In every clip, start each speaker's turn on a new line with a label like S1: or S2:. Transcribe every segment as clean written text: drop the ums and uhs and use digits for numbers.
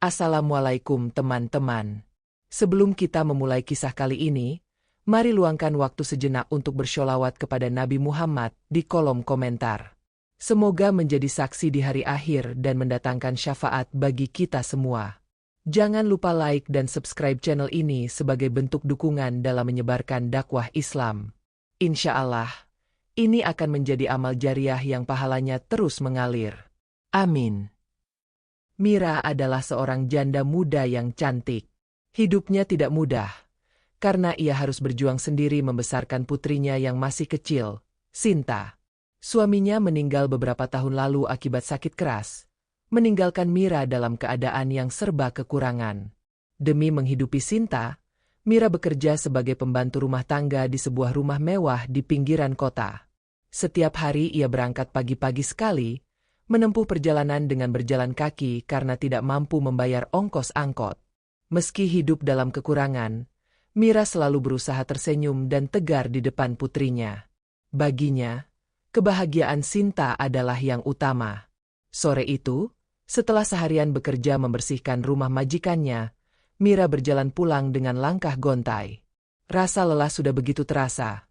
S1: Assalamualaikum teman-teman. Sebelum kita memulai kisah kali ini, mari luangkan waktu sejenak untuk bersholawat kepada Nabi Muhammad di kolom komentar. Semoga menjadi saksi di hari akhir dan mendatangkan syafaat bagi kita semua. Jangan lupa like dan subscribe channel ini sebagai bentuk dukungan dalam menyebarkan dakwah Islam. Insya Allah, ini akan menjadi amal jariah yang pahalanya terus mengalir. Amin. Mira adalah seorang janda muda yang cantik. Hidupnya tidak mudah, karena ia harus berjuang sendiri membesarkan putrinya yang masih kecil, Sinta. Suaminya meninggal beberapa tahun lalu akibat sakit keras, meninggalkan Mira dalam keadaan yang serba kekurangan. Demi menghidupi Sinta, Mira bekerja sebagai pembantu rumah tangga di sebuah rumah mewah di pinggiran kota. Setiap hari ia berangkat pagi-pagi sekali, menempuh perjalanan dengan berjalan kaki karena tidak mampu membayar ongkos angkot. Meski hidup dalam kekurangan, Mira selalu berusaha tersenyum dan tegar di depan putrinya. Baginya, kebahagiaan Sinta adalah yang utama. Sore itu, setelah seharian bekerja membersihkan rumah majikannya, Mira berjalan pulang dengan langkah gontai. Rasa lelah sudah begitu terasa.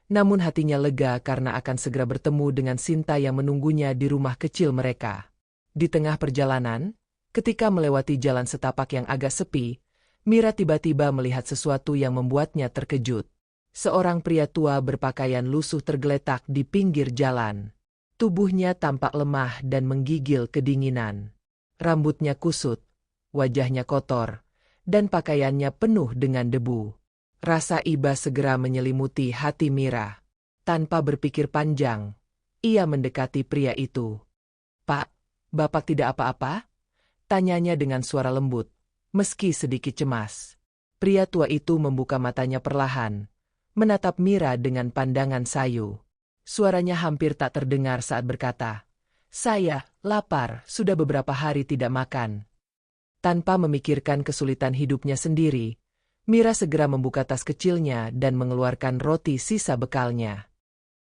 S1: Namun hatinya lega karena akan segera bertemu dengan Sinta yang menunggunya di rumah kecil mereka. Di tengah perjalanan, ketika melewati jalan setapak yang agak sepi, Mira tiba-tiba melihat sesuatu yang membuatnya terkejut. Seorang pria tua berpakaian lusuh tergeletak di pinggir jalan. Tubuhnya tampak lemah dan menggigil kedinginan. Rambutnya kusut, wajahnya kotor, dan pakaiannya penuh dengan debu. Rasa iba segera menyelimuti hati Mira. Tanpa berpikir panjang, ia mendekati pria itu. "Pak, Bapak tidak apa-apa?" tanyanya dengan suara lembut, meski sedikit cemas. Pria tua itu membuka matanya perlahan, menatap Mira dengan pandangan sayu. Suaranya hampir tak terdengar saat berkata, "Saya lapar, sudah beberapa hari tidak makan." Tanpa memikirkan kesulitan hidupnya sendiri, Mira segera membuka tas kecilnya dan mengeluarkan roti sisa bekalnya.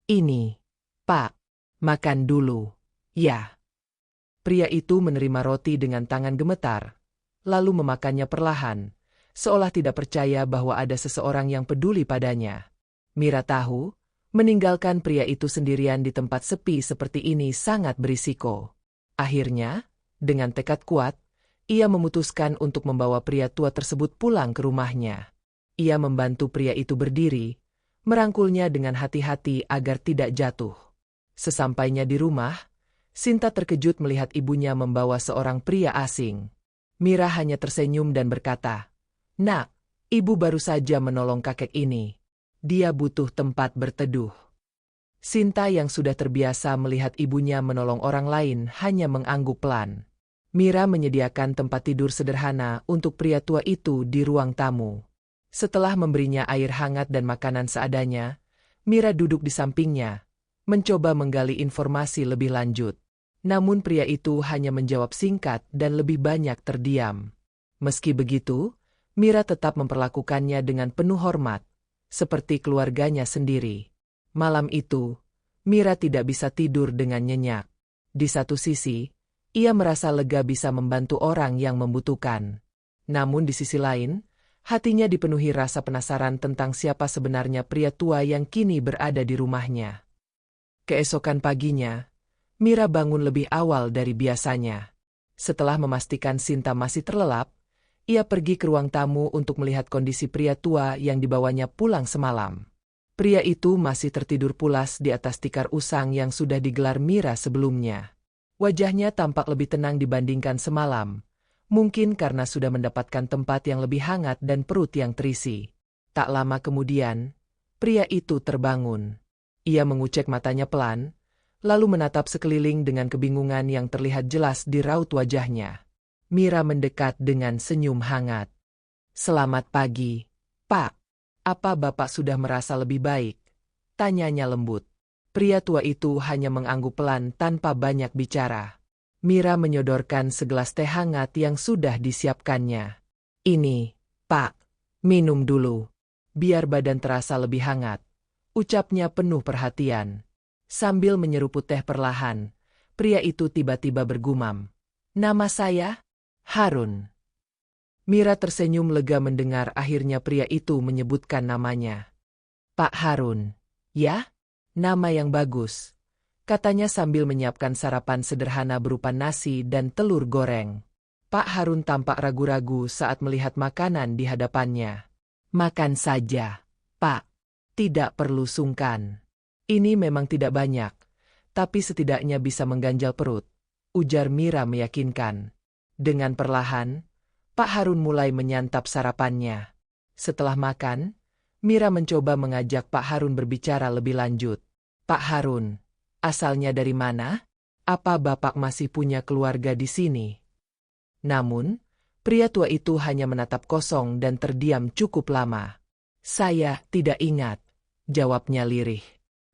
S1: "Ini, Pak, makan dulu." "Ya." Pria itu menerima roti dengan tangan gemetar, lalu memakannya perlahan, seolah tidak percaya bahwa ada seseorang yang peduli padanya. Mira tahu, meninggalkan pria itu sendirian di tempat sepi seperti ini sangat berisiko. Akhirnya, dengan tekad kuat, ia memutuskan untuk membawa pria tua tersebut pulang ke rumahnya. Ia membantu pria itu berdiri, merangkulnya dengan hati-hati agar tidak jatuh. Sesampainya di rumah, Sinta terkejut melihat ibunya membawa seorang pria asing. Mira hanya tersenyum dan berkata, "Nak, ibu baru saja menolong kakek ini. Dia butuh tempat berteduh." Sinta yang sudah terbiasa melihat ibunya menolong orang lain hanya mengangguk pelan. Mira menyediakan tempat tidur sederhana untuk pria tua itu di ruang tamu. Setelah memberinya air hangat dan makanan seadanya, Mira duduk di sampingnya, mencoba menggali informasi lebih lanjut. Namun pria itu hanya menjawab singkat dan lebih banyak terdiam. Meski begitu, Mira tetap memperlakukannya dengan penuh hormat, seperti keluarganya sendiri. Malam itu, Mira tidak bisa tidur dengan nyenyak. Di satu sisi, ia merasa lega bisa membantu orang yang membutuhkan. Namun di sisi lain, hatinya dipenuhi rasa penasaran tentang siapa sebenarnya pria tua yang kini berada di rumahnya. Keesokan paginya, Mira bangun lebih awal dari biasanya. Setelah memastikan Sinta masih terlelap, ia pergi ke ruang tamu untuk melihat kondisi pria tua yang dibawanya pulang semalam. Pria itu masih tertidur pulas di atas tikar usang yang sudah digelar Mira sebelumnya. Wajahnya tampak lebih tenang dibandingkan semalam, mungkin karena sudah mendapatkan tempat yang lebih hangat dan perut yang terisi. Tak lama kemudian, pria itu terbangun. Ia mengucek matanya pelan, lalu menatap sekeliling dengan kebingungan yang terlihat jelas di raut wajahnya. Mira mendekat dengan senyum hangat. "Selamat pagi, Pak. Apa Bapak sudah merasa lebih baik?" tanyanya lembut. Pria tua itu hanya mengangguk pelan tanpa banyak bicara. Mira menyodorkan segelas teh hangat yang sudah disiapkannya. "Ini, Pak, minum dulu, biar badan terasa lebih hangat," ucapnya penuh perhatian. Sambil menyeruput teh perlahan, pria itu tiba-tiba bergumam, "Nama saya Harun." Mira tersenyum lega mendengar akhirnya pria itu menyebutkan namanya. Pak Harun. Ya? Nama yang bagus, katanya sambil menyiapkan sarapan sederhana berupa nasi dan telur goreng. Pak Harun tampak ragu-ragu saat melihat makanan di hadapannya. Makan saja, Pak. Tidak perlu sungkan. Ini memang tidak banyak, tapi setidaknya bisa mengganjal perut, ujar Mira meyakinkan. Dengan perlahan, Pak Harun mulai menyantap sarapannya. Setelah makan, Mira mencoba mengajak Pak Harun berbicara lebih lanjut. Pak Harun, asalnya dari mana? Apa Bapak masih punya keluarga di sini? Namun, pria tua itu hanya menatap kosong dan terdiam cukup lama. Saya tidak ingat, jawabnya lirih.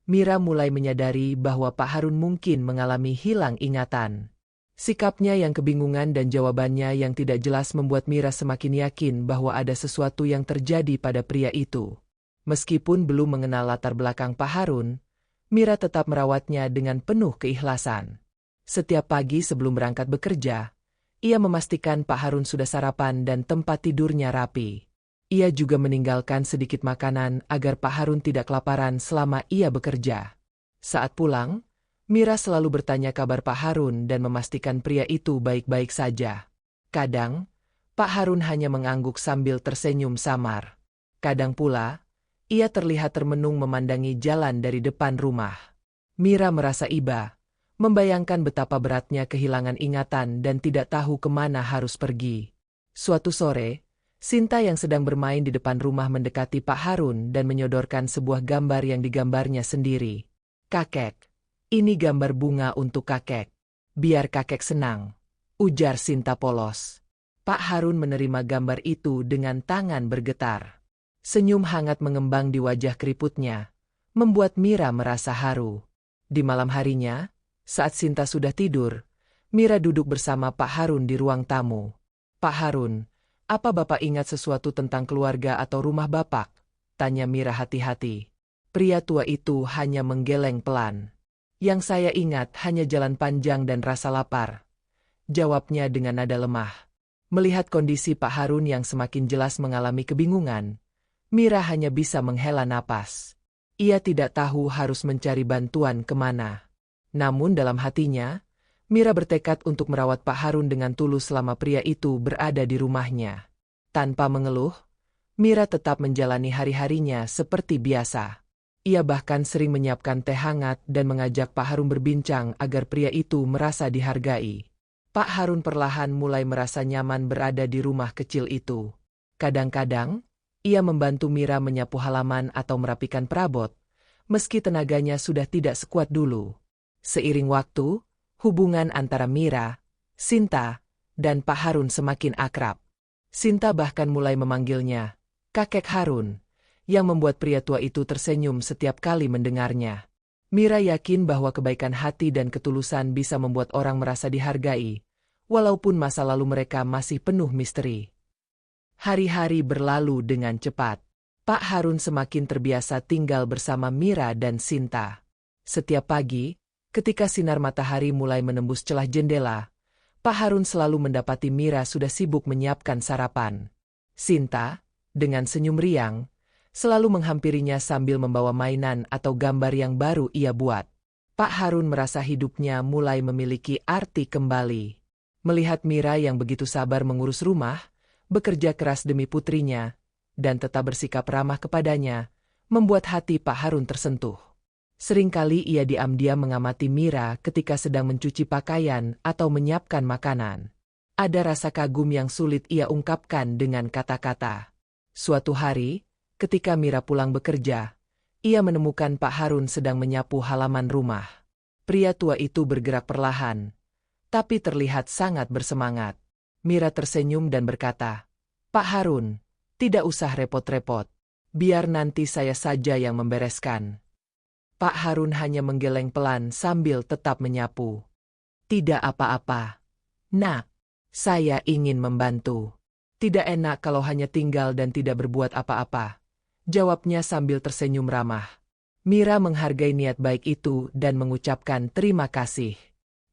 S1: Mira mulai menyadari bahwa Pak Harun mungkin mengalami hilang ingatan. Sikapnya yang kebingungan dan jawabannya yang tidak jelas membuat Mira semakin yakin bahwa ada sesuatu yang terjadi pada pria itu. Meskipun belum mengenal latar belakang Pak Harun, Mira tetap merawatnya dengan penuh keikhlasan. Setiap pagi sebelum berangkat bekerja, ia memastikan Pak Harun sudah sarapan dan tempat tidurnya rapi. Ia juga meninggalkan sedikit makanan agar Pak Harun tidak kelaparan selama ia bekerja. Saat pulang, Mira selalu bertanya kabar Pak Harun dan memastikan pria itu baik-baik saja. Kadang, Pak Harun hanya mengangguk sambil tersenyum samar. Kadang pula, ia terlihat termenung memandangi jalan dari depan rumah. Mira merasa iba, membayangkan betapa beratnya kehilangan ingatan dan tidak tahu kemana harus pergi. Suatu sore, Sinta yang sedang bermain di depan rumah mendekati Pak Harun dan menyodorkan sebuah gambar yang digambarnya sendiri. Kakek. Ini gambar bunga untuk kakek. Biar kakek senang, ujar Sinta polos. Pak Harun menerima gambar itu dengan tangan bergetar. Senyum hangat mengembang di wajah keriputnya, membuat Mira merasa haru. Di malam harinya, saat Sinta sudah tidur, Mira duduk bersama Pak Harun di ruang tamu. Pak Harun, apa Bapak ingat sesuatu tentang keluarga atau rumah Bapak? Tanya Mira hati-hati. Pria tua itu hanya menggeleng pelan. Yang saya ingat hanya jalan panjang dan rasa lapar, jawabnya dengan nada lemah. Melihat kondisi Pak Harun yang semakin jelas mengalami kebingungan, Mira hanya bisa menghela napas. Ia tidak tahu harus mencari bantuan kemana. Namun dalam hatinya, Mira bertekad untuk merawat Pak Harun dengan tulus selama pria itu berada di rumahnya. Tanpa mengeluh, Mira tetap menjalani hari-harinya seperti biasa. Ia bahkan sering menyiapkan teh hangat dan mengajak Pak Harun berbincang agar pria itu merasa dihargai. Pak Harun perlahan mulai merasa nyaman berada di rumah kecil itu. Kadang-kadang, ia membantu Mira menyapu halaman atau merapikan perabot, meski tenaganya sudah tidak sekuat dulu. Seiring waktu, hubungan antara Mira, Sinta, dan Pak Harun semakin akrab. Sinta bahkan mulai memanggilnya Kakek Harun, yang membuat pria tua itu tersenyum setiap kali mendengarnya. Mira yakin bahwa kebaikan hati dan ketulusan bisa membuat orang merasa dihargai, walaupun masa lalu mereka masih penuh misteri. Hari-hari berlalu dengan cepat. Pak Harun semakin terbiasa tinggal bersama Mira dan Sinta. Setiap pagi, ketika sinar matahari mulai menembus celah jendela, Pak Harun selalu mendapati Mira sudah sibuk menyiapkan sarapan. Sinta, dengan senyum riang, selalu menghampirinya sambil membawa mainan atau gambar yang baru ia buat. Pak Harun merasa hidupnya mulai memiliki arti kembali. Melihat Mira yang begitu sabar mengurus rumah, bekerja keras demi putrinya, dan tetap bersikap ramah kepadanya, membuat hati Pak Harun tersentuh. Seringkali ia diam-diam mengamati Mira ketika sedang mencuci pakaian atau menyiapkan makanan. Ada rasa kagum yang sulit ia ungkapkan dengan kata-kata. Suatu hari, ketika Mira pulang bekerja, ia menemukan Pak Harun sedang menyapu halaman rumah. Pria tua itu bergerak perlahan, tapi terlihat sangat bersemangat. Mira tersenyum dan berkata, Pak Harun, tidak usah repot-repot. Biar nanti saya saja yang membereskan. Pak Harun hanya menggeleng pelan sambil tetap menyapu. Tidak apa-apa. Nak, saya ingin membantu. Tidak enak kalau hanya tinggal dan tidak berbuat apa-apa, jawabnya sambil tersenyum ramah. Mira menghargai niat baik itu dan mengucapkan terima kasih.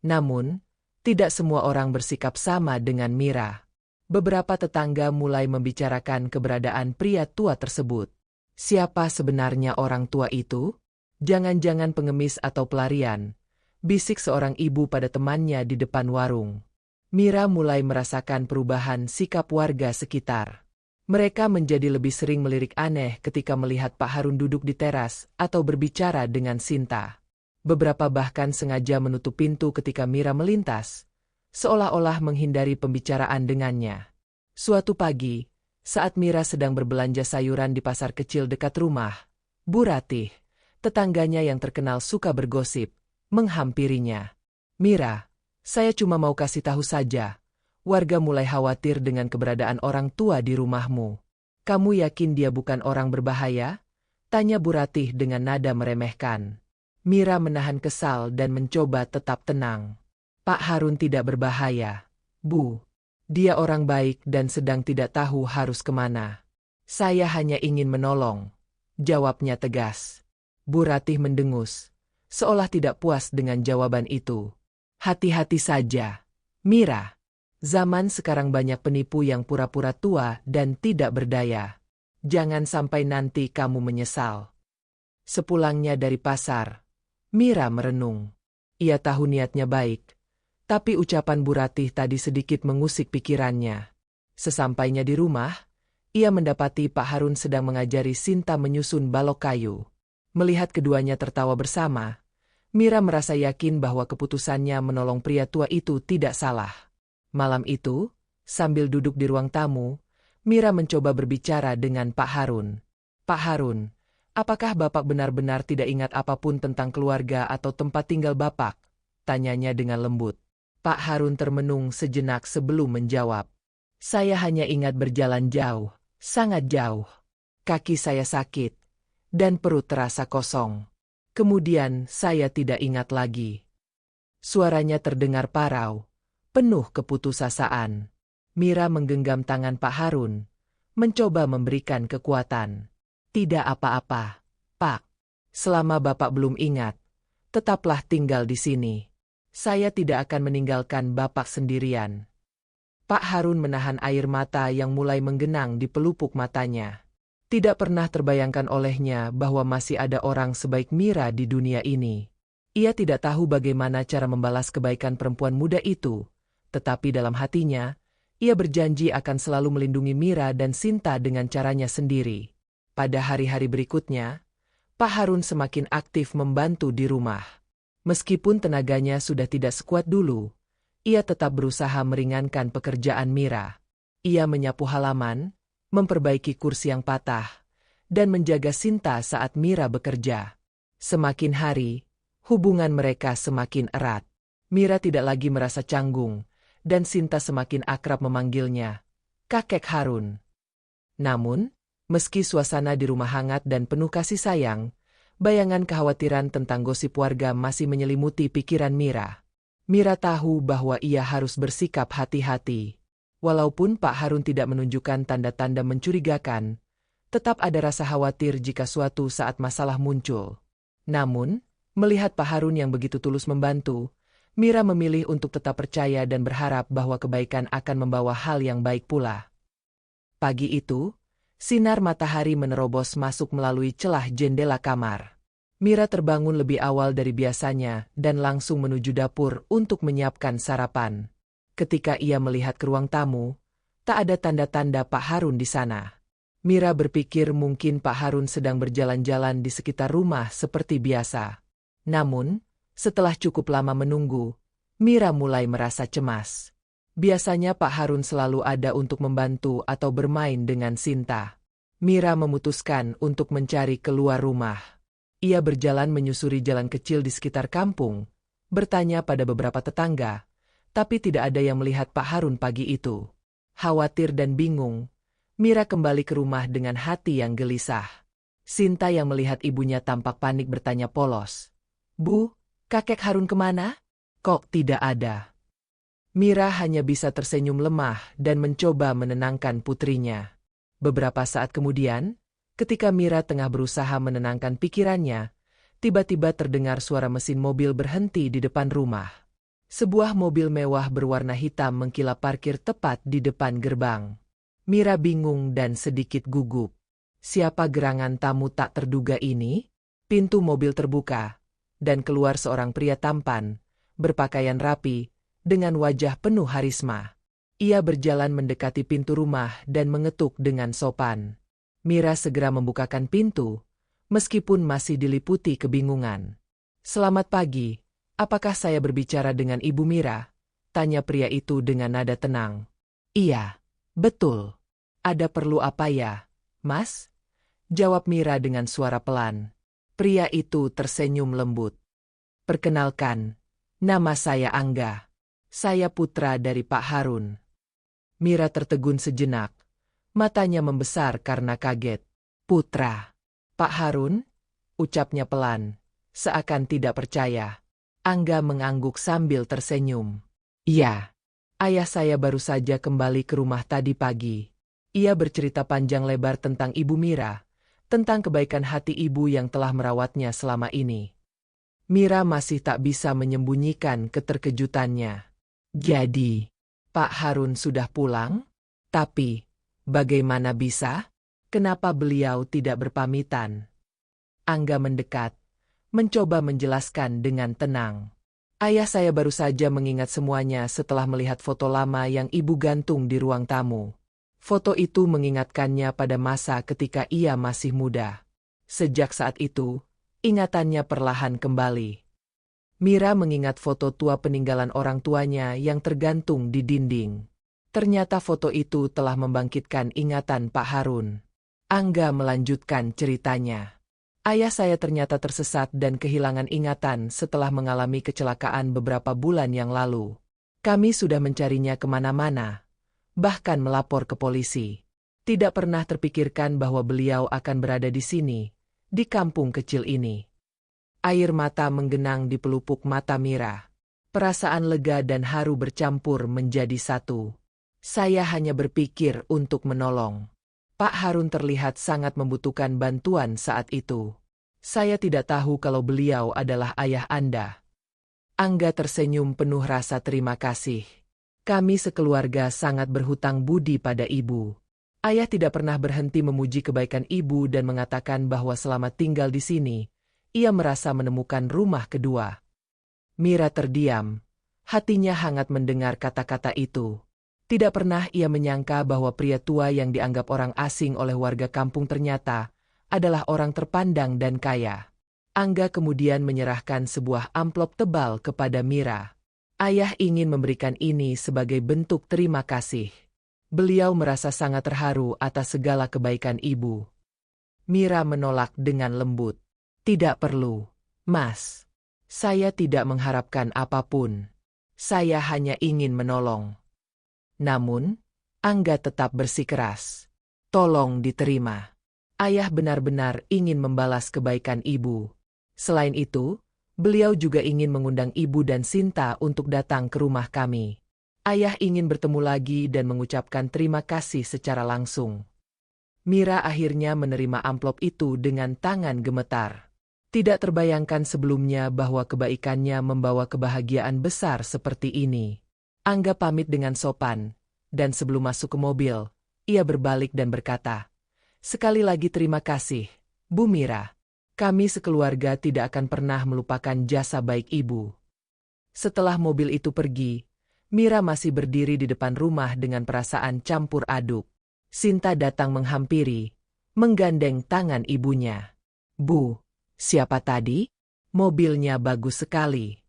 S1: Namun, tidak semua orang bersikap sama dengan Mira. Beberapa tetangga mulai membicarakan keberadaan pria tua tersebut. Siapa sebenarnya orang tua itu? Jangan-jangan pengemis atau pelarian, bisik seorang ibu pada temannya di depan warung. Mira mulai merasakan perubahan sikap warga sekitar. Mereka menjadi lebih sering melirik aneh ketika melihat Pak Harun duduk di teras atau berbicara dengan Sinta. Beberapa bahkan sengaja menutup pintu ketika Mira melintas, seolah-olah menghindari pembicaraan dengannya. Suatu pagi, saat Mira sedang berbelanja sayuran di pasar kecil dekat rumah, Bu Ratih, tetangganya yang terkenal suka bergosip, menghampirinya. "Mira, saya cuma mau kasih tahu saja. Warga mulai khawatir dengan keberadaan orang tua di rumahmu. Kamu yakin dia bukan orang berbahaya?" tanya Bu Ratih dengan nada meremehkan. Mira menahan kesal dan mencoba tetap tenang. "Pak Harun tidak berbahaya, Bu. Dia orang baik dan sedang tidak tahu harus kemana. Saya hanya ingin menolong," jawabnya tegas. Bu Ratih mendengus, seolah tidak puas dengan jawaban itu. "Hati-hati saja, Mira. Zaman sekarang banyak penipu yang pura-pura tua dan tidak berdaya. Jangan sampai nanti kamu menyesal." Sepulangnya dari pasar, Mira merenung. Ia tahu niatnya baik, tapi ucapan Bu Ratih tadi sedikit mengusik pikirannya. Sesampainya di rumah, ia mendapati Pak Harun sedang mengajari Sinta menyusun balok kayu. Melihat keduanya tertawa bersama, Mira merasa yakin bahwa keputusannya menolong pria tua itu tidak salah. Malam itu, sambil duduk di ruang tamu, Mira mencoba berbicara dengan Pak Harun. "Pak Harun, apakah Bapak benar-benar tidak ingat apapun tentang keluarga atau tempat tinggal Bapak?" tanyanya dengan lembut. Pak Harun termenung sejenak sebelum menjawab. "Saya hanya ingat berjalan jauh, sangat jauh. Kaki saya sakit, dan perut terasa kosong. Kemudian saya tidak ingat lagi." Suaranya terdengar parau, penuh keputusasaan. Mira menggenggam tangan Pak Harun, mencoba memberikan kekuatan. "Tidak apa-apa, Pak. Selama Bapak belum ingat, tetaplah tinggal di sini. Saya tidak akan meninggalkan Bapak sendirian." Pak Harun menahan air mata yang mulai menggenang di pelupuk matanya. Tidak pernah terbayangkan olehnya bahwa masih ada orang sebaik Mira di dunia ini. Ia tidak tahu bagaimana cara membalas kebaikan perempuan muda itu, tetapi dalam hatinya, ia berjanji akan selalu melindungi Mira dan Sinta dengan caranya sendiri. Pada hari-hari berikutnya, Pak Harun semakin aktif membantu di rumah. Meskipun tenaganya sudah tidak sekuat dulu, ia tetap berusaha meringankan pekerjaan Mira. Ia menyapu halaman, memperbaiki kursi yang patah, dan menjaga Sinta saat Mira bekerja. Semakin hari, hubungan mereka semakin erat. Mira tidak lagi merasa canggung, dan Sinta semakin akrab memanggilnya Kakek Harun. Namun, meski suasana di rumah hangat dan penuh kasih sayang, bayangan kekhawatiran tentang gosip warga masih menyelimuti pikiran Mira. Mira tahu bahwa ia harus bersikap hati-hati. Walaupun Pak Harun tidak menunjukkan tanda-tanda mencurigakan, tetap ada rasa khawatir jika suatu saat masalah muncul. Namun, melihat Pak Harun yang begitu tulus membantu, Mira memilih untuk tetap percaya dan berharap bahwa kebaikan akan membawa hal yang baik pula. Pagi itu, sinar matahari menerobos masuk melalui celah jendela kamar. Mira terbangun lebih awal dari biasanya dan langsung menuju dapur untuk menyiapkan sarapan. Ketika ia melihat ke ruang tamu, tak ada tanda-tanda Pak Harun di sana. Mira berpikir mungkin Pak Harun sedang berjalan-jalan di sekitar rumah seperti biasa. Namun, setelah cukup lama menunggu, Mira mulai merasa cemas. Biasanya Pak Harun selalu ada untuk membantu atau bermain dengan Sinta. Mira memutuskan untuk mencari keluar rumah. Ia berjalan menyusuri jalan kecil di sekitar kampung, bertanya pada beberapa tetangga, tapi tidak ada yang melihat Pak Harun pagi itu. Khawatir dan bingung, Mira kembali ke rumah dengan hati yang gelisah. Sinta yang melihat ibunya tampak panik bertanya polos, "Bu, Kakek Harun kemana? Kok tidak ada?" Mira hanya bisa tersenyum lemah dan mencoba menenangkan putrinya. Beberapa saat kemudian, ketika Mira tengah berusaha menenangkan pikirannya, tiba-tiba terdengar suara mesin mobil berhenti di depan rumah. Sebuah mobil mewah berwarna hitam mengkilap parkir tepat di depan gerbang. Mira bingung dan sedikit gugup. Siapa gerangan tamu tak terduga ini? Pintu mobil terbuka, dan keluar seorang pria tampan, berpakaian rapi, dengan wajah penuh harisma. Ia berjalan mendekati pintu rumah dan mengetuk dengan sopan. Mira segera membukakan pintu, meskipun masih diliputi kebingungan. "Selamat pagi, apakah saya berbicara dengan Ibu Mira?" tanya pria itu dengan nada tenang. "Iya, betul. Ada perlu apa ya, Mas?" jawab Mira dengan suara pelan. Pria itu tersenyum lembut. "Perkenalkan, nama saya Angga. Saya putra dari Pak Harun." Mira tertegun sejenak. Matanya membesar karena kaget. "Putra Pak Harun?" ucapnya pelan, seakan tidak percaya. Angga mengangguk sambil tersenyum. "Iya, ayah saya baru saja kembali ke rumah tadi pagi." Ia bercerita panjang lebar tentang Ibu Mira, tentang kebaikan hati ibu yang telah merawatnya selama ini. Mira masih tak bisa menyembunyikan keterkejutannya. "Jadi, Pak Harun sudah pulang? Tapi, bagaimana bisa? Kenapa beliau tidak berpamitan?" Angga mendekat, mencoba menjelaskan dengan tenang. "Ayah saya baru saja mengingat semuanya setelah melihat foto lama yang ibu gantung di ruang tamu. Foto itu mengingatkannya pada masa ketika ia masih muda. Sejak saat itu, ingatannya perlahan kembali." Mira mengingat foto tua peninggalan orang tuanya yang tergantung di dinding. Ternyata foto itu telah membangkitkan ingatan Pak Harun. Angga melanjutkan ceritanya. "Ayah saya ternyata tersesat dan kehilangan ingatan setelah mengalami kecelakaan beberapa bulan yang lalu. Kami sudah mencarinya kemana-mana, bahkan melapor ke polisi. Tidak pernah terpikirkan bahwa beliau akan berada di sini, di kampung kecil ini." Air mata menggenang di pelupuk mata Mira. Perasaan lega dan haru bercampur menjadi satu. "Saya hanya berpikir untuk menolong. Pak Harun terlihat sangat membutuhkan bantuan saat itu. Saya tidak tahu kalau beliau adalah ayah Anda." Angga tersenyum penuh rasa terima kasih. "Kami sekeluarga sangat berhutang budi pada ibu. Ayah tidak pernah berhenti memuji kebaikan ibu dan mengatakan bahwa selama tinggal di sini, ia merasa menemukan rumah kedua." Mira terdiam. Hatinya hangat mendengar kata-kata itu. Tidak pernah ia menyangka bahwa pria tua yang dianggap orang asing oleh warga kampung ternyata adalah orang terpandang dan kaya. Angga kemudian menyerahkan sebuah amplop tebal kepada Mira. Ayah ingin memberikan ini sebagai bentuk terima kasih. Beliau merasa sangat terharu atas segala kebaikan ibu. Mira menolak dengan lembut. "Tidak perlu, Mas. Saya tidak mengharapkan apapun. Saya hanya ingin menolong." Namun, Angga tetap bersikeras. "Tolong diterima. Ayah benar-benar ingin membalas kebaikan ibu. Selain itu, beliau juga ingin mengundang ibu dan Sinta untuk datang ke rumah kami. Ayah ingin bertemu lagi dan mengucapkan terima kasih secara langsung." Mira akhirnya menerima amplop itu dengan tangan gemetar. Tidak terbayangkan sebelumnya bahwa kebaikannya membawa kebahagiaan besar seperti ini. Angga pamit dengan sopan, dan sebelum masuk ke mobil, ia berbalik dan berkata, "Sekali lagi terima kasih, Bu Mira. Kami sekeluarga tidak akan pernah melupakan jasa baik ibu." Setelah mobil itu pergi, Mira masih berdiri di depan rumah dengan perasaan campur aduk. Sinta datang menghampiri, menggandeng tangan ibunya. "Bu, siapa tadi? Mobilnya bagus sekali."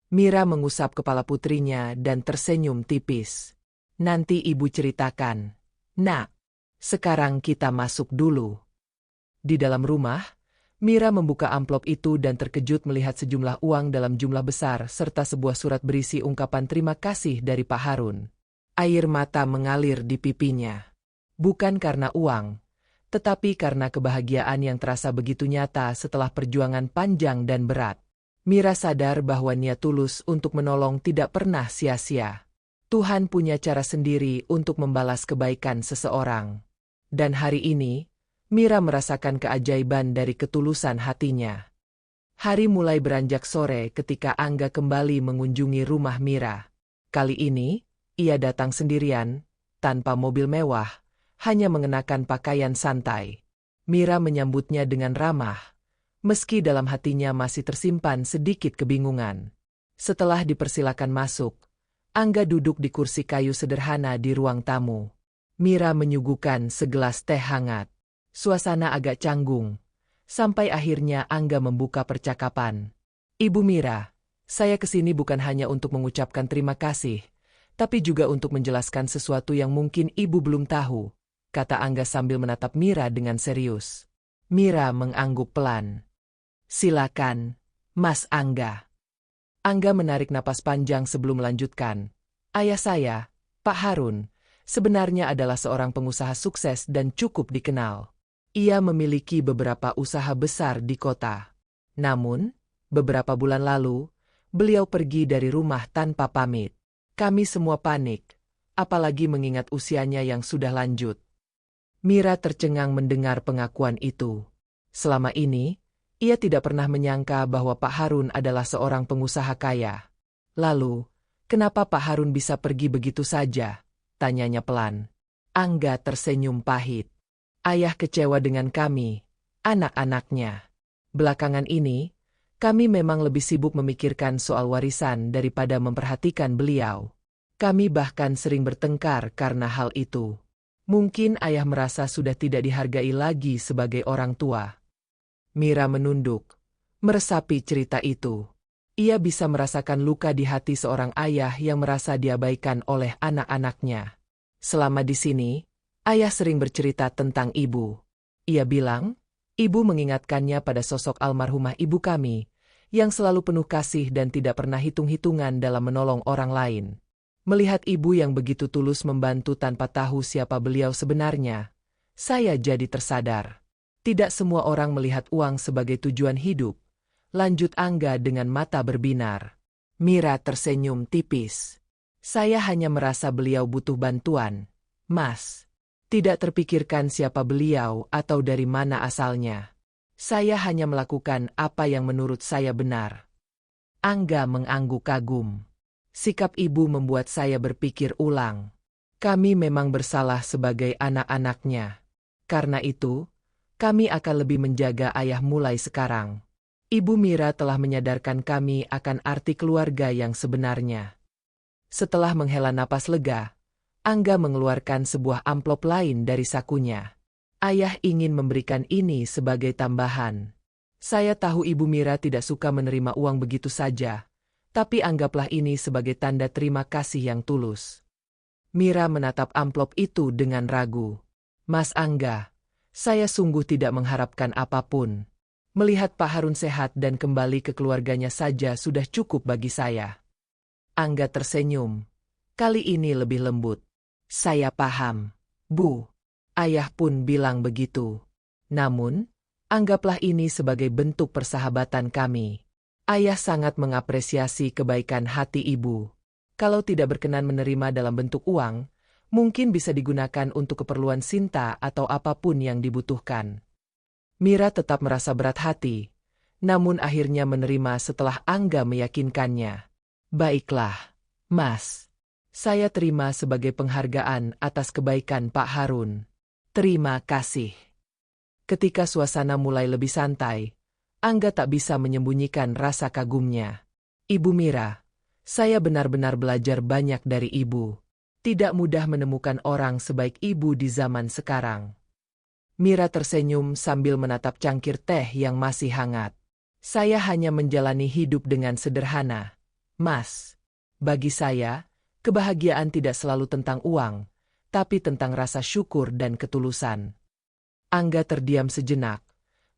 S1: Mira mengusap kepala putrinya dan tersenyum tipis. "Nanti ibu ceritakan. Nak, sekarang kita masuk dulu." Di dalam rumah, Mira membuka amplop itu dan terkejut melihat sejumlah uang dalam jumlah besar serta sebuah surat berisi ungkapan terima kasih dari Pak Harun. Air mata mengalir di pipinya. Bukan karena uang, tetapi karena kebahagiaan yang terasa begitu nyata setelah perjuangan panjang dan berat. Mira sadar bahwa niat tulus untuk menolong tidak pernah sia-sia. Tuhan punya cara sendiri untuk membalas kebaikan seseorang. Dan hari ini, Mira merasakan keajaiban dari ketulusan hatinya. Hari mulai beranjak sore ketika Angga kembali mengunjungi rumah Mira. Kali ini, ia datang sendirian, tanpa mobil mewah, hanya mengenakan pakaian santai. Mira menyambutnya dengan ramah, meski dalam hatinya masih tersimpan sedikit kebingungan. Setelah dipersilakan masuk, Angga duduk di kursi kayu sederhana di ruang tamu. Mira menyuguhkan segelas teh hangat. Suasana agak canggung. Sampai akhirnya Angga membuka percakapan. "Ibu Mira, saya kesini bukan hanya untuk mengucapkan terima kasih, tapi juga untuk menjelaskan sesuatu yang mungkin ibu belum tahu," kata Angga sambil menatap Mira dengan serius. Mira mengangguk pelan. "Silakan, Mas Angga." Angga menarik napas panjang sebelum melanjutkan. "Ayah saya, Pak Harun, sebenarnya adalah seorang pengusaha sukses dan cukup dikenal. Ia memiliki beberapa usaha besar di kota. Namun, beberapa bulan lalu, beliau pergi dari rumah tanpa pamit. Kami semua panik, apalagi mengingat usianya yang sudah lanjut." Mira tercengang mendengar pengakuan itu. Selama ini, ia tidak pernah menyangka bahwa Pak Harun adalah seorang pengusaha kaya. "Lalu, kenapa Pak Harun bisa pergi begitu saja?" tanyanya pelan. Angga tersenyum pahit. "Ayah kecewa dengan kami, anak-anaknya. Belakangan ini, kami memang lebih sibuk memikirkan soal warisan daripada memperhatikan beliau. Kami bahkan sering bertengkar karena hal itu. Mungkin ayah merasa sudah tidak dihargai lagi sebagai orang tua." Mira menunduk, meresapi cerita itu. Ia bisa merasakan luka di hati seorang ayah yang merasa diabaikan oleh anak-anaknya. Selama di sini, ayah sering bercerita tentang ibu. Ia bilang, ibu mengingatkannya pada sosok almarhumah ibu kami, yang selalu penuh kasih dan tidak pernah hitung-hitungan dalam menolong orang lain. Melihat ibu yang begitu tulus membantu tanpa tahu siapa beliau sebenarnya, saya jadi tersadar. Tidak semua orang melihat uang sebagai tujuan hidup, lanjut Angga dengan mata berbinar. Mira tersenyum tipis. "Saya hanya merasa beliau butuh bantuan, Mas. Tidak terpikirkan siapa beliau atau dari mana asalnya. Saya hanya melakukan apa yang menurut saya benar." Angga mengangguk kagum. Sikap ibu membuat saya berpikir ulang. Kami memang bersalah sebagai anak-anaknya. Karena itu, kami akan lebih menjaga ayah mulai sekarang. Ibu Mira telah menyadarkan kami akan arti keluarga yang sebenarnya. Setelah menghela napas lega, Angga mengeluarkan sebuah amplop lain dari sakunya. "Ayah ingin memberikan ini sebagai tambahan. Saya tahu Ibu Mira tidak suka menerima uang begitu saja, tapi anggaplah ini sebagai tanda terima kasih yang tulus." Mira menatap amplop itu dengan ragu. "Mas Angga, saya sungguh tidak mengharapkan apapun. Melihat Pak Harun sehat dan kembali ke keluarganya saja sudah cukup bagi saya." Angga tersenyum. Kali ini lebih lembut. "Saya paham, Bu. Ayah pun bilang begitu. Namun, anggaplah ini sebagai bentuk persahabatan kami. Ayah sangat mengapresiasi kebaikan hati ibu. Kalau tidak berkenan menerima dalam bentuk uang, mungkin bisa digunakan untuk keperluan Sinta atau apapun yang dibutuhkan." Mira tetap merasa berat hati, namun akhirnya menerima setelah Angga meyakinkannya. "Baiklah, Mas. Saya terima sebagai penghargaan atas kebaikan Pak Harun. Terima kasih." Ketika suasana mulai lebih santai, Angga tak bisa menyembunyikan rasa kagumnya. "Ibu Mira, saya benar-benar belajar banyak dari ibu. Tidak mudah menemukan orang sebaik ibu di zaman sekarang." Mira tersenyum sambil menatap cangkir teh yang masih hangat. "Saya hanya menjalani hidup dengan sederhana, Mas. Bagi saya, kebahagiaan tidak selalu tentang uang, tapi tentang rasa syukur dan ketulusan." Angga terdiam sejenak,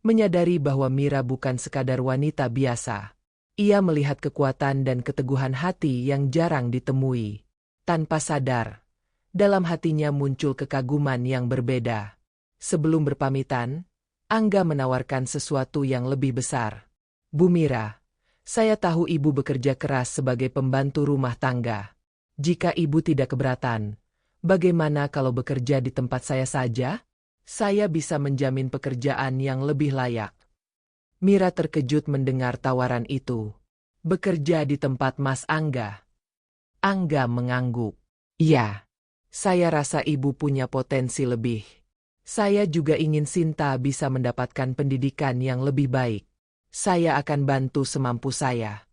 S1: menyadari bahwa Mira bukan sekadar wanita biasa. Ia melihat kekuatan dan keteguhan hati yang jarang ditemui. Tanpa sadar, dalam hatinya muncul kekaguman yang berbeda. Sebelum berpamitan, Angga menawarkan sesuatu yang lebih besar. "Bu Mira, saya tahu ibu bekerja keras sebagai pembantu rumah tangga. Jika ibu tidak keberatan, bagaimana kalau bekerja di tempat saya saja? Saya bisa menjamin pekerjaan yang lebih layak." Mira terkejut mendengar tawaran itu. Bekerja di tempat Mas Angga. Angga mengangguk. Ya, saya rasa ibu punya potensi lebih. Saya juga ingin Sinta bisa mendapatkan pendidikan yang lebih baik. Saya akan bantu semampu saya.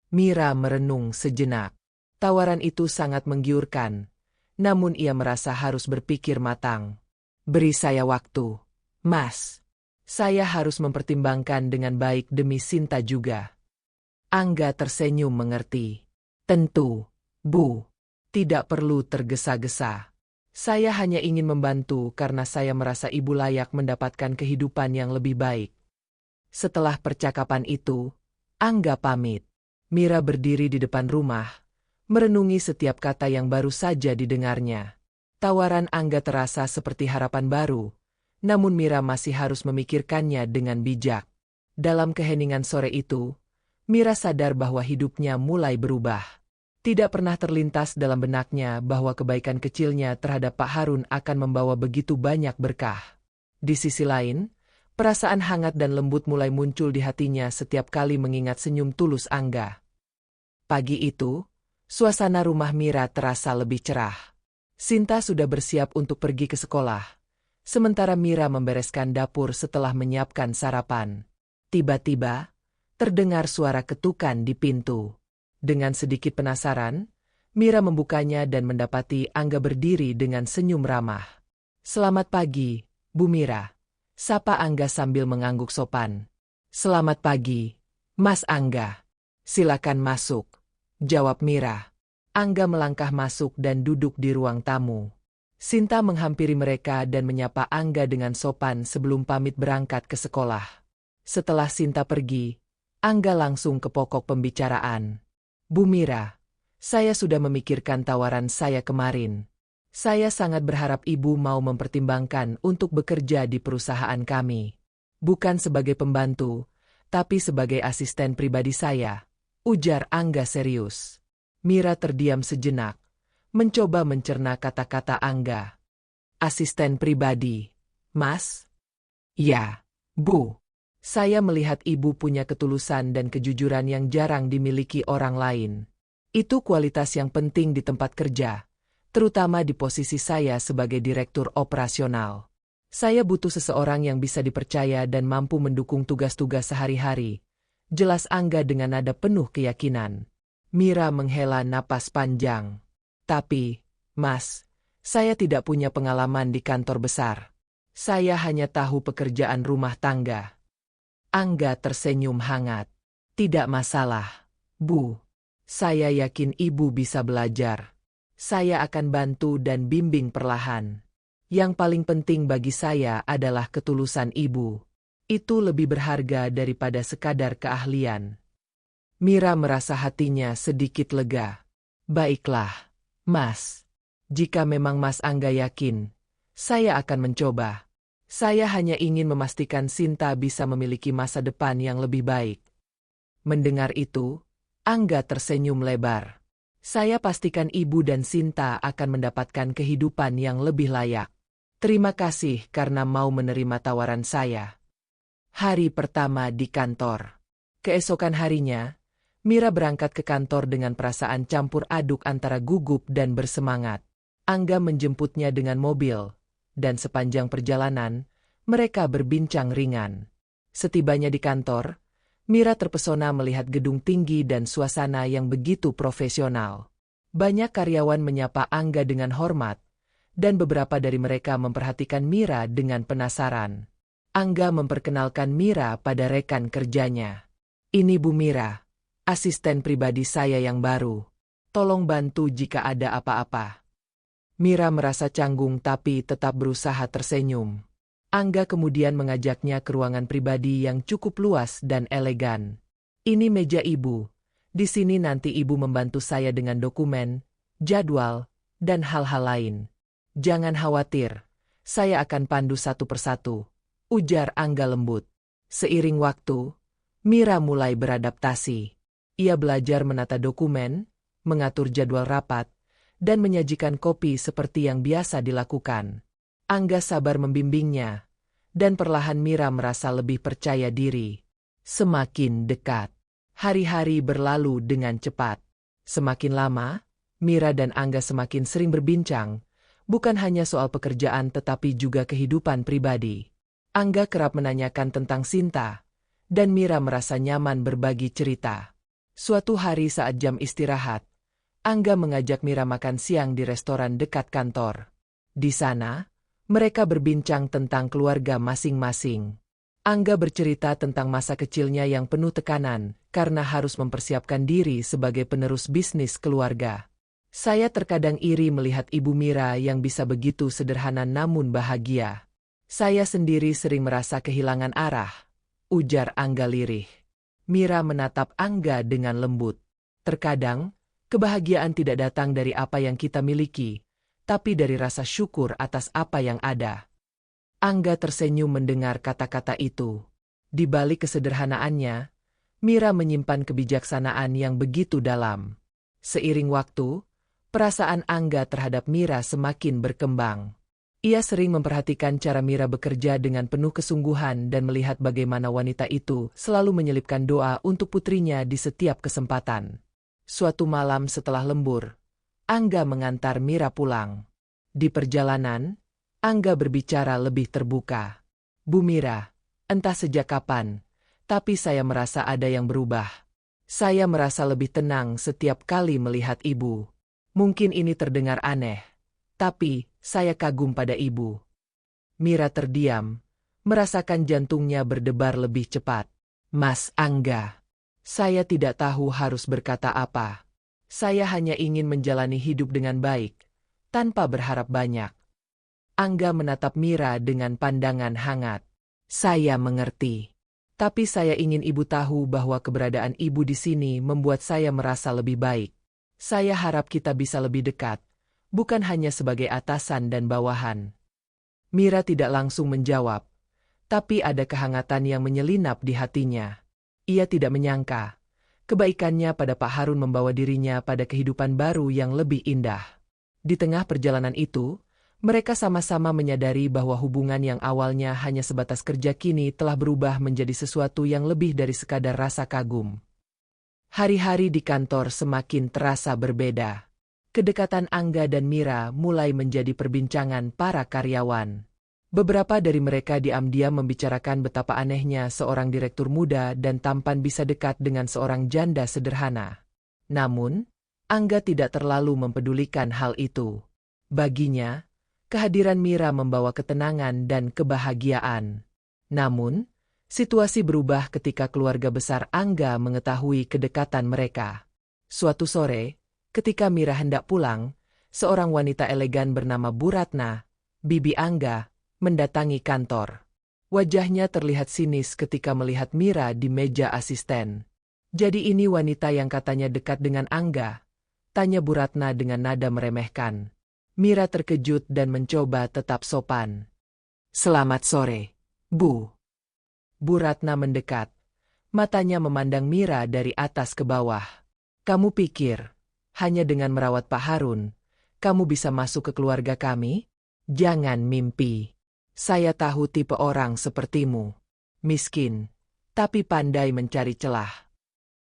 S1: Mira merenung sejenak. Tawaran itu sangat menggiurkan, namun ia merasa harus berpikir matang. Beri saya waktu, Mas. Saya harus mempertimbangkan dengan baik demi Sinta juga. Angga tersenyum mengerti. Tentu, Bu. Tidak perlu tergesa-gesa. Saya hanya ingin membantu karena saya merasa ibu layak mendapatkan kehidupan yang lebih baik. Setelah percakapan itu, Angga pamit. Mira berdiri di depan rumah, merenungi setiap kata yang baru saja didengarnya. Tawaran Angga terasa seperti harapan baru, namun Mira masih harus memikirkannya dengan bijak. Dalam keheningan sore itu, Mira sadar bahwa hidupnya mulai berubah. Tidak pernah terlintas dalam benaknya bahwa kebaikan kecilnya terhadap Pak Harun akan membawa begitu banyak berkah. Di sisi lain, perasaan hangat dan lembut mulai muncul di hatinya setiap kali mengingat senyum tulus Angga. Pagi itu, suasana rumah Mira terasa lebih cerah. Sinta sudah bersiap untuk pergi ke sekolah, sementara Mira membereskan dapur setelah menyiapkan sarapan. Tiba-tiba, terdengar suara ketukan di pintu. Dengan sedikit penasaran, Mira membukanya dan mendapati Angga berdiri dengan senyum ramah. "Selamat pagi, Bu Mira," sapa Angga sambil mengangguk sopan. "Selamat pagi, Mas Angga. Silakan masuk," jawab Mira. Angga melangkah masuk dan duduk di ruang tamu. Sinta menghampiri mereka dan menyapa Angga dengan sopan sebelum pamit berangkat ke sekolah. Setelah Sinta pergi, Angga langsung ke pokok pembicaraan. "Bu Mira, saya sudah memikirkan tawaran saya kemarin. Saya sangat berharap ibu mau mempertimbangkan untuk bekerja di perusahaan kami. Bukan sebagai pembantu, tapi sebagai asisten pribadi saya," ujar Angga serius. Mira terdiam sejenak, mencoba mencerna kata-kata Angga. "Asisten pribadi, Mas?" "Ya, Bu. Saya melihat ibu punya ketulusan dan kejujuran yang jarang dimiliki orang lain. Itu kualitas yang penting di tempat kerja, terutama di posisi saya sebagai direktur operasional. Saya butuh seseorang yang bisa dipercaya dan mampu mendukung tugas-tugas sehari-hari," jelas Angga dengan nada penuh keyakinan. Mira menghela napas panjang. "Tapi, Mas, saya tidak punya pengalaman di kantor besar. Saya hanya tahu pekerjaan rumah tangga." Angga tersenyum hangat. "Tidak masalah, Bu. Saya yakin ibu bisa belajar. Saya akan bantu dan bimbing perlahan. Yang paling penting bagi saya adalah ketulusan ibu. Itu lebih berharga daripada sekadar keahlian." Mira merasa hatinya sedikit lega. "Baiklah, Mas. Jika memang Mas Angga yakin, saya akan mencoba. Saya hanya ingin memastikan Sinta bisa memiliki masa depan yang lebih baik." Mendengar itu, Angga tersenyum lebar. "Saya pastikan ibu dan Sinta akan mendapatkan kehidupan yang lebih layak. Terima kasih karena mau menerima tawaran saya." Hari pertama di kantor. Keesokan harinya, Mira berangkat ke kantor dengan perasaan campur aduk antara gugup dan bersemangat. Angga menjemputnya dengan mobil, dan sepanjang perjalanan, mereka berbincang ringan. Setibanya di kantor, Mira terpesona melihat gedung tinggi dan suasana yang begitu profesional. Banyak karyawan menyapa Angga dengan hormat, dan beberapa dari mereka memperhatikan Mira dengan penasaran. Angga memperkenalkan Mira pada rekan kerjanya. "Ini Bu Mira, asisten pribadi saya yang baru. Tolong bantu jika ada apa-apa." Mira merasa canggung tapi tetap berusaha tersenyum. Angga kemudian mengajaknya ke ruangan pribadi yang cukup luas dan elegan. "Ini meja ibu. Di sini nanti ibu membantu saya dengan dokumen, jadwal, dan hal-hal lain. Jangan khawatir, saya akan pandu satu persatu," ujar Angga lembut. Seiring waktu, Mira mulai beradaptasi. Ia belajar menata dokumen, mengatur jadwal rapat, dan menyajikan kopi seperti yang biasa dilakukan. Angga sabar membimbingnya, dan perlahan Mira merasa lebih percaya diri. semakin dekat. Hari-hari berlalu dengan cepat. Semakin lama, Mira dan Angga semakin sering berbincang, bukan hanya soal pekerjaan tetapi juga kehidupan pribadi. Angga kerap menanyakan tentang Sinta, dan Mira merasa nyaman berbagi cerita. Suatu hari saat jam istirahat, Angga mengajak Mira makan siang di restoran dekat kantor. Di sana, mereka berbincang tentang keluarga masing-masing. Angga bercerita tentang masa kecilnya yang penuh tekanan, karena harus mempersiapkan diri sebagai penerus bisnis keluarga. Saya terkadang iri melihat Ibu Mira yang bisa begitu sederhana namun bahagia. Saya sendiri sering merasa kehilangan arah, ujar Angga lirih. Mira menatap Angga dengan lembut. Terkadang, kebahagiaan tidak datang dari apa yang kita miliki, tapi dari rasa syukur atas apa yang ada. Angga tersenyum mendengar kata-kata itu. Di balik kesederhanaannya, Mira menyimpan kebijaksanaan yang begitu dalam. Seiring waktu, perasaan Angga terhadap Mira semakin berkembang. Ia sering memperhatikan cara Mira bekerja dengan penuh kesungguhan dan melihat bagaimana wanita itu selalu menyelipkan doa untuk putrinya di setiap kesempatan. Suatu malam setelah lembur, Angga mengantar Mira pulang. Di perjalanan, Angga berbicara lebih terbuka. Bu Mira, entah sejak kapan, tapi saya merasa ada yang berubah. Saya merasa lebih tenang setiap kali melihat ibu. Mungkin ini terdengar aneh, tapi saya kagum pada ibu. Mira terdiam, merasakan jantungnya berdebar lebih cepat. Mas Angga, saya tidak tahu harus berkata apa. Saya hanya ingin menjalani hidup dengan baik, tanpa berharap banyak. Angga menatap Mira dengan pandangan hangat. Saya mengerti. Tapi saya ingin ibu tahu bahwa keberadaan ibu di sini membuat saya merasa lebih baik. Saya harap kita bisa lebih dekat, bukan hanya sebagai atasan dan bawahan. Mira tidak langsung menjawab, tapi ada kehangatan yang menyelinap di hatinya. Ia tidak menyangka, kebaikannya pada Pak Harun membawa dirinya pada kehidupan baru yang lebih indah. Di tengah perjalanan itu, mereka sama-sama menyadari bahwa hubungan yang awalnya hanya sebatas kerja kini telah berubah menjadi sesuatu yang lebih dari sekadar rasa kagum. Hari-hari di kantor semakin terasa berbeda. Kedekatan Angga dan Mira mulai menjadi perbincangan para karyawan. Beberapa dari mereka diam-diam membicarakan betapa anehnya seorang direktur muda dan tampan bisa dekat dengan seorang janda sederhana. Namun, Angga tidak terlalu mempedulikan hal itu. Baginya, kehadiran Mira membawa ketenangan dan kebahagiaan. Namun, situasi berubah ketika keluarga besar Angga mengetahui kedekatan mereka. Suatu sore, ketika Mira hendak pulang, seorang wanita elegan bernama Bu Ratna, bibi Angga, mendatangi kantor. Wajahnya terlihat sinis ketika melihat Mira di meja asisten. Jadi ini wanita yang katanya dekat dengan Angga? Tanya Bu Ratna dengan nada meremehkan. Mira terkejut dan mencoba tetap sopan. Selamat sore, Bu. Bu Ratna mendekat. Matanya memandang Mira dari atas ke bawah. Kamu pikir, hanya dengan merawat Pak Harun, kamu bisa masuk ke keluarga kami? Jangan mimpi. Saya tahu tipe orang sepertimu. Miskin, tapi pandai mencari celah.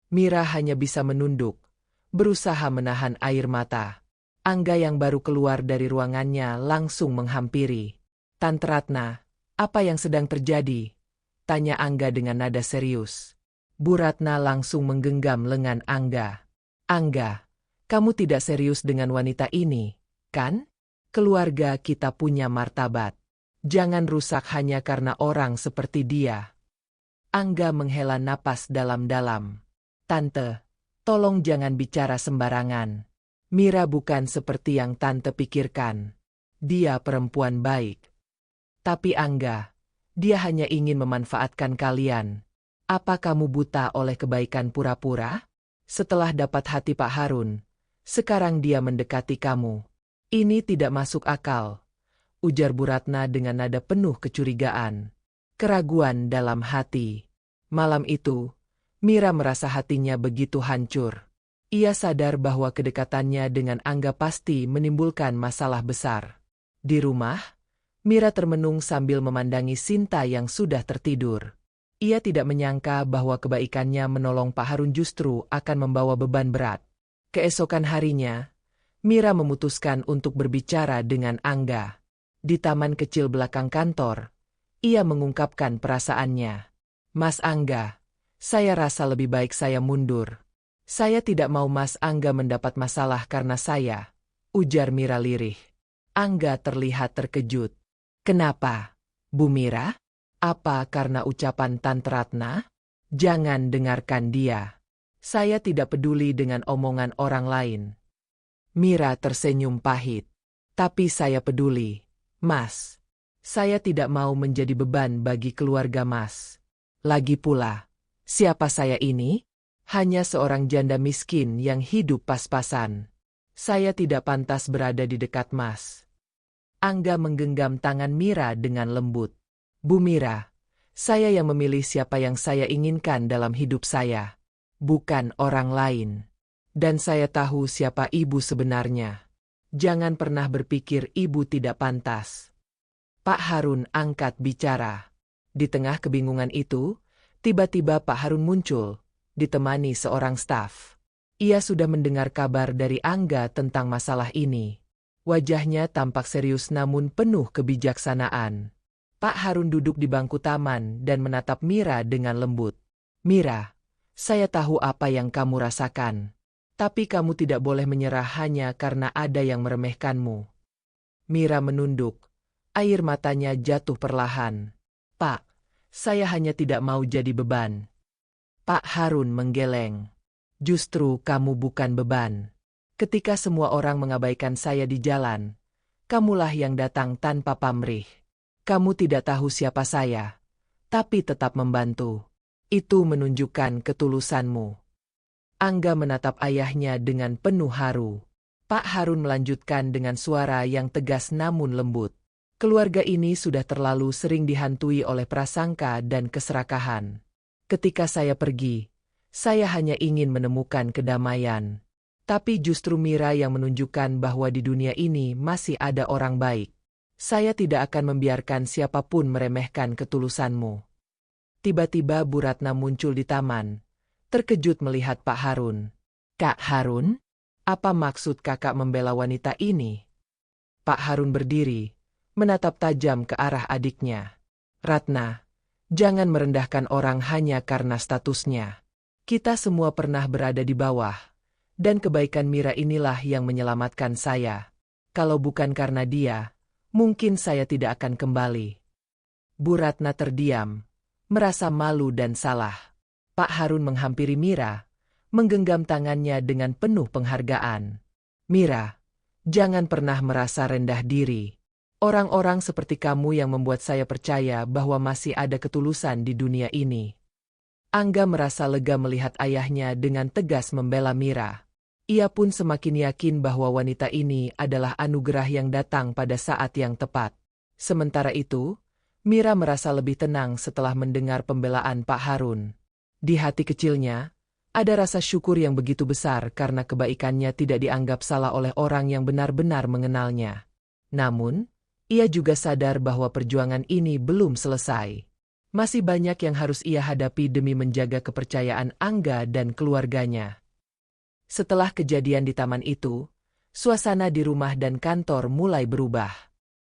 S1: Mira hanya bisa menunduk, berusaha menahan air mata. Angga yang baru keluar dari ruangannya langsung menghampiri. Tante Ratna, apa yang sedang terjadi? Tanya Angga dengan nada serius. Bu Ratna langsung menggenggam lengan Angga. Angga, kamu tidak serius dengan wanita ini, kan? Keluarga kita punya martabat. Jangan rusak hanya karena orang seperti dia. Angga menghela napas dalam-dalam. Tante, tolong jangan bicara sembarangan. Mira bukan seperti yang Tante pikirkan. Dia perempuan baik. Tapi Angga, dia hanya ingin memanfaatkan kalian. Apa kamu buta oleh kebaikan pura-pura? Setelah dapat hati Pak Harun, sekarang dia mendekati kamu. Ini tidak masuk akal, ujar Bu Ratna dengan nada penuh kecurigaan. Keraguan dalam hati. Malam itu, Mira merasa hatinya begitu hancur. Ia sadar bahwa kedekatannya dengan Angga pasti menimbulkan masalah besar. Di rumah, Mira termenung sambil memandangi Sinta yang sudah tertidur. Ia tidak menyangka bahwa kebaikannya menolong Pak Harun justru akan membawa beban berat. Keesokan harinya, Mira memutuskan untuk berbicara dengan Angga. Di taman kecil belakang kantor, ia mengungkapkan perasaannya. "Mas Angga, saya rasa lebih baik saya mundur. Saya tidak mau Mas Angga mendapat masalah karena saya," ujar Mira lirih. Angga terlihat terkejut. "Kenapa, Bu Mira? Apa karena ucapan Tante Ratna? Jangan dengarkan dia. Saya tidak peduli dengan omongan orang lain." Mira tersenyum pahit. "Tapi saya peduli, Mas. Saya tidak mau menjadi beban bagi keluarga Mas. Lagi pula, siapa saya ini? Hanya seorang janda miskin yang hidup pas-pasan. Saya tidak pantas berada di dekat Mas." Angga menggenggam tangan Mira dengan lembut. "Bu Mira, saya yang memilih siapa yang saya inginkan dalam hidup saya, bukan orang lain. Dan saya tahu siapa ibu sebenarnya. Jangan pernah berpikir ibu tidak pantas." Pak Harun angkat bicara. Di tengah kebingungan itu, tiba-tiba Pak Harun muncul, ditemani seorang staf. Ia sudah mendengar kabar dari Angga tentang masalah ini. Wajahnya tampak serius namun penuh kebijaksanaan. Pak Harun duduk di bangku taman dan menatap Mira dengan lembut. "Mira, saya tahu apa yang kamu rasakan. Tapi kamu tidak boleh menyerah hanya karena ada yang meremehkanmu." Mira menunduk. Air matanya jatuh perlahan. "Pak, saya hanya tidak mau jadi beban." Pak Harun menggeleng. "Justru kamu bukan beban. Ketika semua orang mengabaikan saya di jalan, kamulah yang datang tanpa pamrih. Kamu tidak tahu siapa saya, tapi tetap membantu. Itu menunjukkan ketulusanmu." Angga menatap ayahnya dengan penuh haru. Pak Harun melanjutkan dengan suara yang tegas namun lembut. "Keluarga ini sudah terlalu sering dihantui oleh prasangka dan keserakahan. Ketika saya pergi, saya hanya ingin menemukan kedamaian. Tapi justru Mira yang menunjukkan bahwa di dunia ini masih ada orang baik. Saya tidak akan membiarkan siapapun meremehkan ketulusanmu." Tiba-tiba Bu Ratna muncul di taman, terkejut melihat Pak Harun. "Kak Harun? Apa maksud kakak membela wanita ini?" Pak Harun berdiri, menatap tajam ke arah adiknya. "Ratna, jangan merendahkan orang hanya karena statusnya. Kita semua pernah berada di bawah. Dan kebaikan Mira inilah yang menyelamatkan saya. Kalau bukan karena dia, mungkin saya tidak akan kembali." Bu Ratna terdiam, merasa malu dan salah. Pak Harun menghampiri Mira, menggenggam tangannya dengan penuh penghargaan. "Mira, jangan pernah merasa rendah diri. Orang-orang seperti kamu yang membuat saya percaya bahwa masih ada ketulusan di dunia ini." Angga merasa lega melihat ayahnya dengan tegas membela Mira. Ia pun semakin yakin bahwa wanita ini adalah anugerah yang datang pada saat yang tepat. Sementara itu, Mira merasa lebih tenang setelah mendengar pembelaan Pak Harun. Di hati kecilnya, ada rasa syukur yang begitu besar karena kebaikannya tidak dianggap salah oleh orang yang benar-benar mengenalnya. Namun, ia juga sadar bahwa perjuangan ini belum selesai. Masih banyak yang harus ia hadapi demi menjaga kepercayaan Angga dan keluarganya. Setelah kejadian di taman itu, suasana di rumah dan kantor mulai berubah.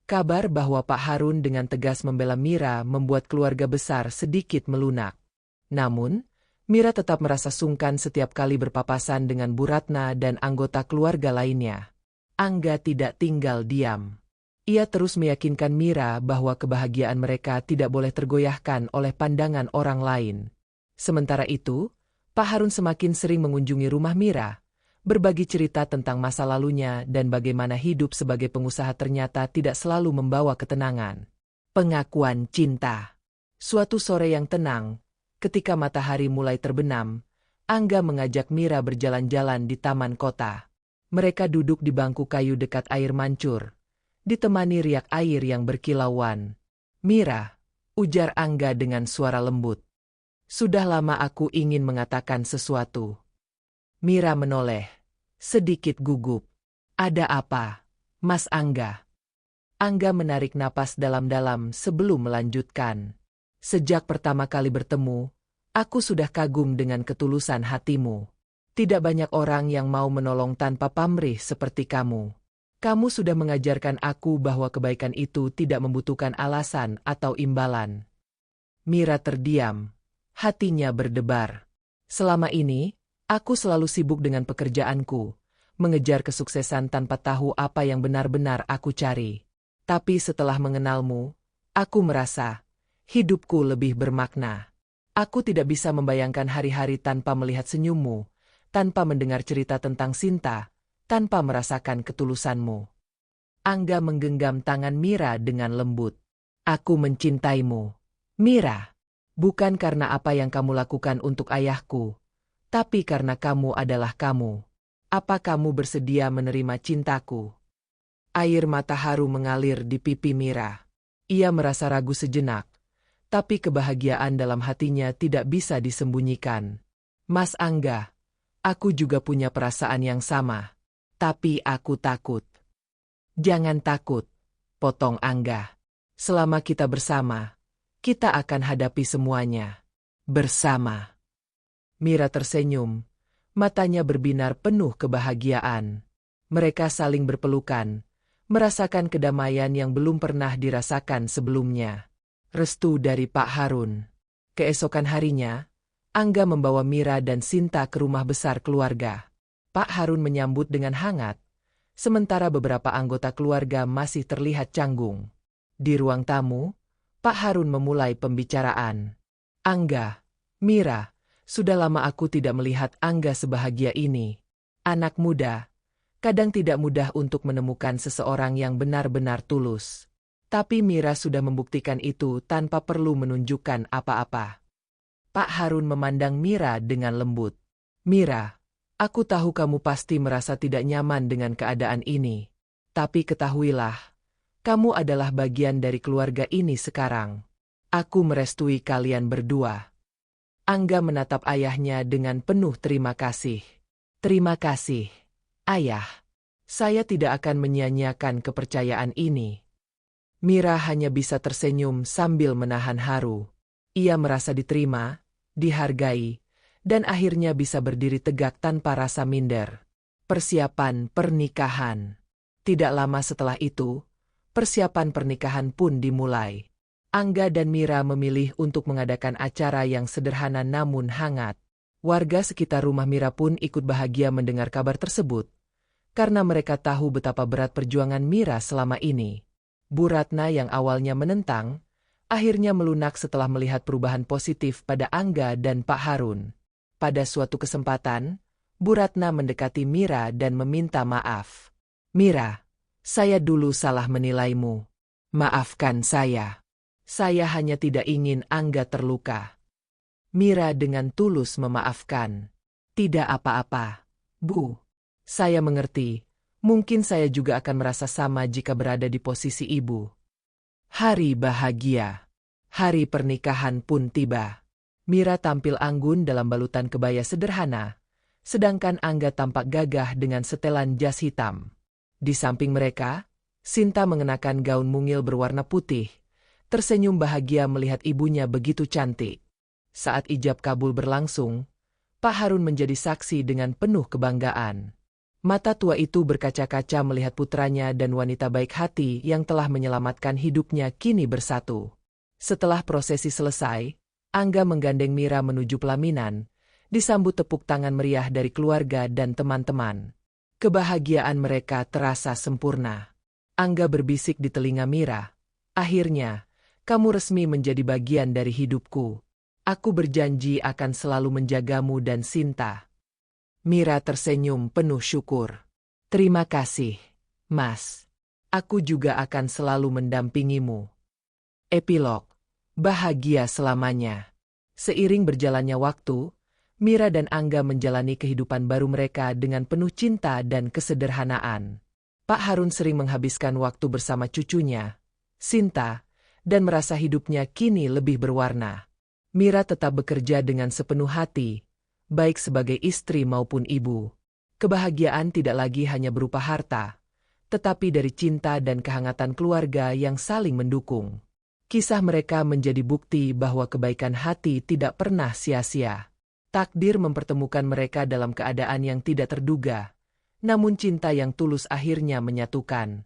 S1: Kabar bahwa Pak Harun dengan tegas membela Mira membuat keluarga besar sedikit melunak. Namun, Mira tetap merasa sungkan setiap kali berpapasan dengan Bu Ratna dan anggota keluarga lainnya. Angga tidak tinggal diam. Ia terus meyakinkan Mira bahwa kebahagiaan mereka tidak boleh tergoyahkan oleh pandangan orang lain. Sementara itu, Pak Harun semakin sering mengunjungi rumah Mira, berbagi cerita tentang masa lalunya dan bagaimana hidup sebagai pengusaha ternyata tidak selalu membawa ketenangan. Pengakuan cinta. Suatu sore yang tenang, ketika matahari mulai terbenam, Angga mengajak Mira berjalan-jalan di taman kota. Mereka duduk di bangku kayu dekat air mancur, ditemani riak air yang berkilauan. "Mira," ujar Angga dengan suara lembut. "Sudah lama aku ingin mengatakan sesuatu." Mira menoleh, sedikit gugup. "Ada apa, Mas Angga?" Angga menarik napas dalam-dalam sebelum melanjutkan. Sejak pertama kali bertemu, aku sudah kagum dengan ketulusan hatimu. Tidak banyak orang yang mau menolong tanpa pamrih seperti kamu. Kamu sudah mengajarkan aku bahwa kebaikan itu tidak membutuhkan alasan atau imbalan. Mira terdiam. Hatinya berdebar. Selama ini, aku selalu sibuk dengan pekerjaanku, mengejar kesuksesan tanpa tahu apa yang benar-benar aku cari. Tapi setelah mengenalmu, aku merasa hidupku lebih bermakna. Aku tidak bisa membayangkan hari-hari tanpa melihat senyummu, tanpa mendengar cerita tentang Sinta, tanpa merasakan ketulusanmu. Angga menggenggam tangan Mira dengan lembut. Aku mencintaimu, Mira. Bukan karena apa yang kamu lakukan untuk ayahku, tapi karena kamu adalah kamu. Apa kamu bersedia menerima cintaku? Air mata haru mengalir di pipi Mira. Ia merasa ragu sejenak, tapi kebahagiaan dalam hatinya tidak bisa disembunyikan. Mas Angga, aku juga punya perasaan yang sama, tapi aku takut. Jangan takut, potong Angga. Selama kita bersama, kita akan hadapi semuanya. Bersama. Mira tersenyum, matanya berbinar penuh kebahagiaan. Mereka saling berpelukan, merasakan kedamaian yang belum pernah dirasakan sebelumnya. Restu dari Pak Harun. Keesokan harinya, Angga membawa Mira dan Sinta ke rumah besar keluarga. Pak Harun menyambut dengan hangat, sementara beberapa anggota keluarga masih terlihat canggung. Di ruang tamu, Pak Harun memulai pembicaraan. Angga, Mira, sudah lama aku tidak melihat Angga sebahagia ini. Anak muda, kadang tidak mudah untuk menemukan seseorang yang benar-benar tulus. Tapi Mira sudah membuktikan itu tanpa perlu menunjukkan apa-apa. Pak Harun memandang Mira dengan lembut. Mira, aku tahu kamu pasti merasa tidak nyaman dengan keadaan ini. Tapi ketahuilah, kamu adalah bagian dari keluarga ini sekarang. Aku merestui kalian berdua. Angga menatap ayahnya dengan penuh terima kasih. Terima kasih, Ayah. Saya tidak akan menyia-nyiakan kepercayaan ini. Mira hanya bisa tersenyum sambil menahan haru. Ia merasa diterima, dihargai, dan akhirnya bisa berdiri tegak tanpa rasa minder. Persiapan pernikahan. Tidak lama setelah itu, persiapan pernikahan pun dimulai. Angga dan Mira memilih untuk mengadakan acara yang sederhana namun hangat. Warga sekitar rumah Mira pun ikut bahagia mendengar kabar tersebut, karena mereka tahu betapa berat perjuangan Mira selama ini. Bu Ratna yang awalnya menentang, akhirnya melunak setelah melihat perubahan positif pada Angga dan Pak Harun. Pada suatu kesempatan, Bu Ratna mendekati Mira dan meminta maaf. Mira, saya dulu salah menilaimu. Maafkan saya. Saya hanya tidak ingin Angga terluka. Mira dengan tulus memaafkan. Tidak apa-apa, Bu. Saya mengerti. Mungkin saya juga akan merasa sama jika berada di posisi ibu. Hari bahagia. Hari pernikahan pun tiba. Mira tampil anggun dalam balutan kebaya sederhana, sedangkan Angga tampak gagah dengan setelan jas hitam. Di samping mereka, Sinta mengenakan gaun mungil berwarna putih, tersenyum bahagia melihat ibunya begitu cantik. Saat ijab kabul berlangsung, Pak Harun menjadi saksi dengan penuh kebanggaan. Mata tua itu berkaca-kaca melihat putranya dan wanita baik hati yang telah menyelamatkan hidupnya kini bersatu. Setelah prosesi selesai, Angga menggandeng Mira menuju pelaminan, disambut tepuk tangan meriah dari keluarga dan teman-teman. Kebahagiaan mereka terasa sempurna. Angga berbisik di telinga Mira, akhirnya, kamu resmi menjadi bagian dari hidupku. Aku berjanji akan selalu menjagamu dan Sinta. Mira tersenyum penuh syukur. Terima kasih, Mas. Aku juga akan selalu mendampingimu. Epilog. Bahagia selamanya. Seiring berjalannya waktu, Mira dan Angga menjalani kehidupan baru mereka dengan penuh cinta dan kesederhanaan. Pak Harun sering menghabiskan waktu bersama cucunya, Sinta, dan merasa hidupnya kini lebih berwarna. Mira tetap bekerja dengan sepenuh hati, baik sebagai istri maupun ibu. Kebahagiaan tidak lagi hanya berupa harta, tetapi dari cinta dan kehangatan keluarga yang saling mendukung. Kisah mereka menjadi bukti bahwa kebaikan hati tidak pernah sia-sia. Takdir mempertemukan mereka dalam keadaan yang tidak terduga, namun cinta yang tulus akhirnya menyatukan.